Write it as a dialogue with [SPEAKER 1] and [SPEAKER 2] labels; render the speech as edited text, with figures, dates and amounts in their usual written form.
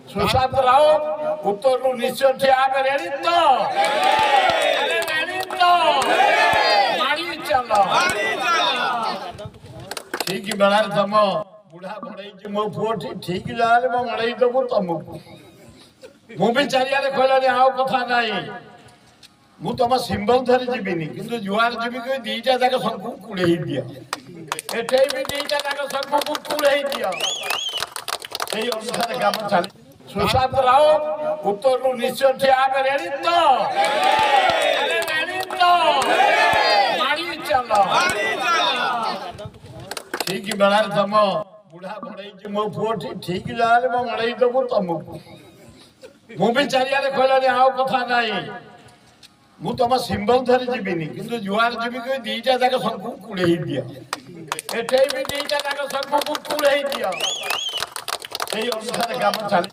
[SPEAKER 1] सुशांत राउत उत्तर निश्चय ठिया रेडी तो मारी चलो ठीक बेलार तुम बुढ़ा बड़े मो पुओ ठीक जाए मो मड़े देबू तुमको मुझे चारियारे कहलानी आउ कथा नहीं मु तुम सिंबल धरी जीविनी किंतु जुआर जीवी कोई दीटा जाक सबको कुड़े दिया एठे भी दीटा जाक सबको कुड़े दिया এই অনুসারে কাম চলে সুশান্ত রাউত উত্তর নিশ্চয় ঠিয়া রেডি তো মারি চলো ঠিক বেলার তুম বুড়া বড়ে মো পুओ ঠিক যাए মো মড়ে দেবू तुमको मुझे चारियारे कहलानी आउ कथा नहीं मु तुम सिंबल धरी जीविनी किंतु जुआर जीवी कोई दीटा जाक सबको कुड़े दिया एठे भी दीटा जाक सबको कुड़े दिया এই অনুসারে কাম চলে।